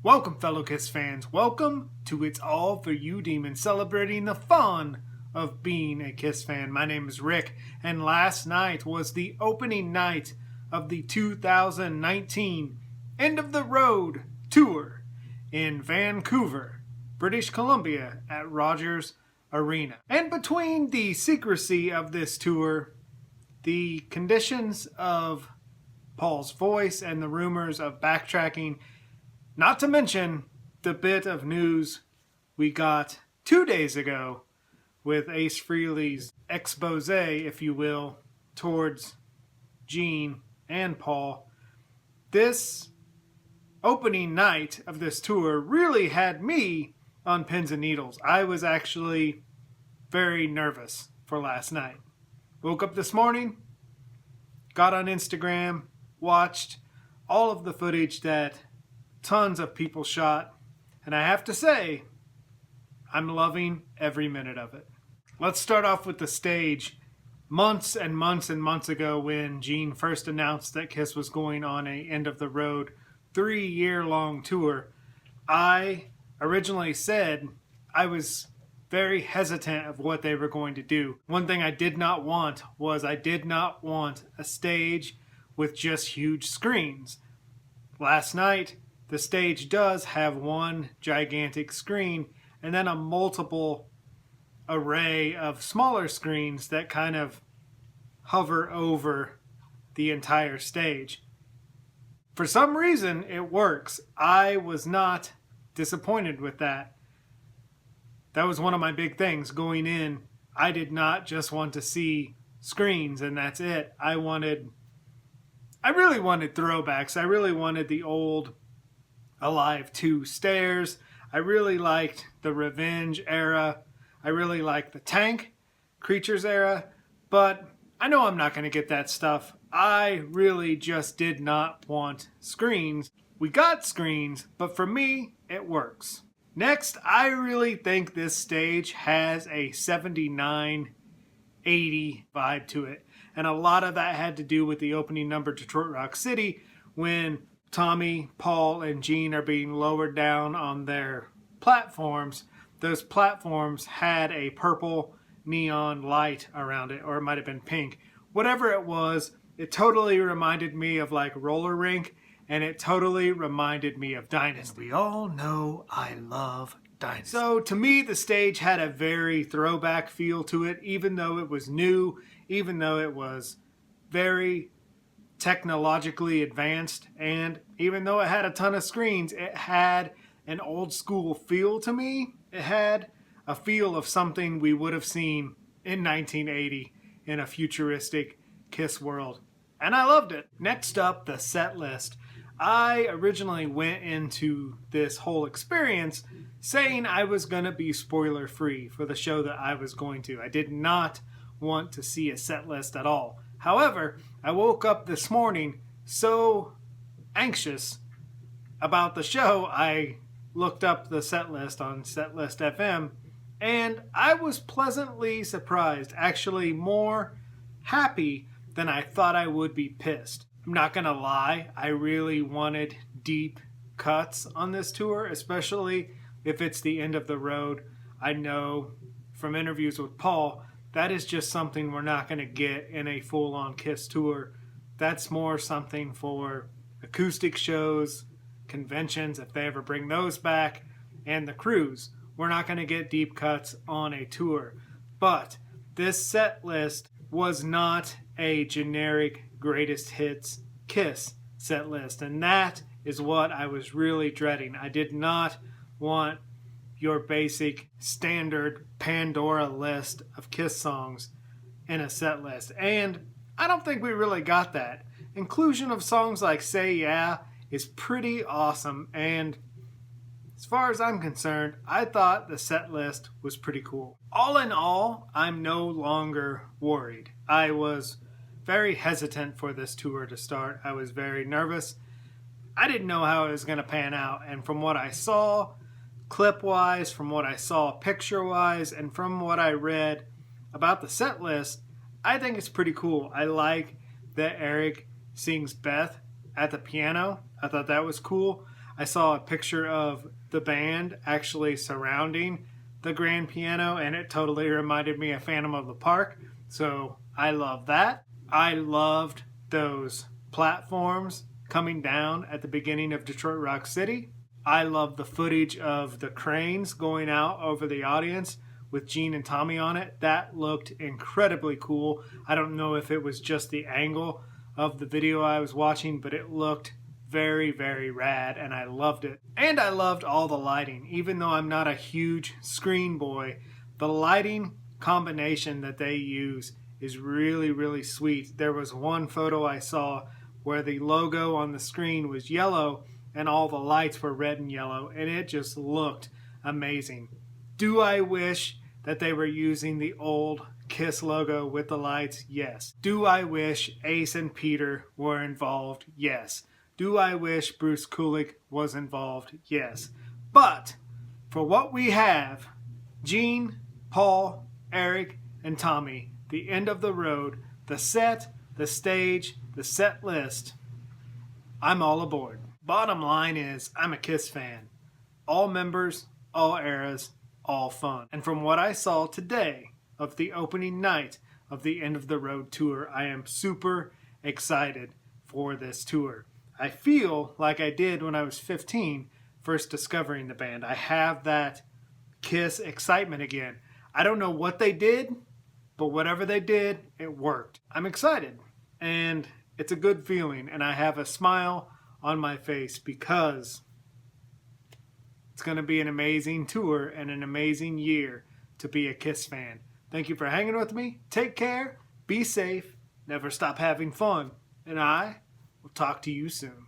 Welcome, fellow Kiss fans. Welcome to It's All For You Demon, celebrating the fun of being a Kiss fan. My name is Rick, and last night was the opening night of the 2019 End of the Road Tour in Vancouver, British Columbia at Rogers Arena. And between the secrecy of this tour, the conditions of Paul's voice, and the rumors of backtracking, not to mention the bit of news we got 2 days ago with Ace Frehley's expose, if you will, towards Gene and Paul. This opening night of this tour really had me on pins and needles. I was actually very nervous for last night. Woke up this morning, got on Instagram, watched all of the footage that tons of people shot, and I have to say, I'm loving every minute of it. Let's start off with the stage. Months and months and months ago, when Gene first announced that Kiss was going on a end of the road 3-year-long tour, I originally said I was very hesitant of what they were going to do. One thing I did not want was I did not want a stage with just huge screens. Last night, the stage does have one gigantic screen and then a multiple array of smaller screens that kind of hover over the entire stage. For some reason, it works. I was not disappointed with that. That was one of my big things going in. I did not just want to see screens and that's it. I really wanted throwbacks. I really wanted the old Alive 2 stairs. I really liked the Revenge era. I really liked the Tank Creatures era. But I know I'm not going to get that stuff. I really just did not want screens. We got screens, but for me, it works. Next, I really think this stage has a 79, 80 vibe to it. And a lot of that had to do with the opening number, Detroit Rock City, when Tommy, Paul, and Gene are being lowered down on their platforms. Those platforms had a purple neon light around it, or it might have been pink. Whatever it was, it totally reminded me of like Roller Rink, and it totally reminded me of Dynasty. We all know I love Dynasty. So to me, the stage had a very throwback feel to it, even though it was new, even though it was very technologically advanced, and even though it had a ton of screens, it had an old school feel to me. It had a feel of something we would have seen in 1980 in a futuristic Kiss world. And I loved it. Next up, the set list. I originally went into this whole experience saying I was going to be spoiler free for the show that I was going to. I did not want to see a set list at all. However, I woke up this morning so anxious about the show, I looked up the set list on Setlist FM, and I was pleasantly surprised, actually more happy than I thought I would be pissed. I'm not gonna lie, I really wanted deep cuts on this tour, especially if it's the end of the road. I know from interviews with Paul, that is just something we're not going to get in a full-on Kiss tour. That's more something for acoustic shows, conventions, if they ever bring those back, and the cruise. We're not going to get deep cuts on a tour. But this set list was not a generic greatest hits Kiss set list, and that is what I was really dreading. I did not want your basic standard Pandora list of Kiss songs in a set list. And I don't think we really got that. Inclusion of songs like Say Yeah is pretty awesome, and as far as I'm concerned, I thought the set list was pretty cool. All in all, I'm no longer worried. I was very hesitant for this tour to start. I was very nervous. I didn't know how it was going to pan out, and from what I saw, clip-wise, from what I saw picture-wise, and from what I read about the set list, I think it's pretty cool. I like that Eric sings Beth at the piano. I thought that was cool. I saw a picture of the band actually surrounding the grand piano, and it totally reminded me of Phantom of the Park. So I love that. I loved those platforms coming down at the beginning of Detroit Rock City. I love the footage of the cranes going out over the audience with Gene and Tommy on it. That looked incredibly cool. I don't know if it was just the angle of the video I was watching, but it looked very, very rad, and I loved it. And I loved all the lighting. Even though I'm not a huge screen boy, the lighting combination that they use is really, really sweet. There was one photo I saw where the logo on the screen was yellow and all the lights were red and yellow, and it just looked amazing. Do I wish that they were using the old KISS logo with the lights? Yes. Do I wish Ace and Peter were involved? Yes. Do I wish Bruce Kulick was involved? Yes. But for what we have, Gene, Paul, Eric, and Tommy, the end of the road, the set, the stage, the set list, I'm all aboard. Bottom line is, I'm a KISS fan. All members, all eras, all fun. And from what I saw today of the opening night of the End of the Road tour, I am super excited for this tour. I feel like I did when I was 15, first discovering the band. I have that KISS excitement again. I don't know what they did, but whatever they did, it worked. I'm excited, and it's a good feeling, and I have a smile on my face because it's going to be an amazing tour and an amazing year to be a KISS fan. Thank you for hanging with me. Take care, be safe, never stop having fun, and I will talk to you soon.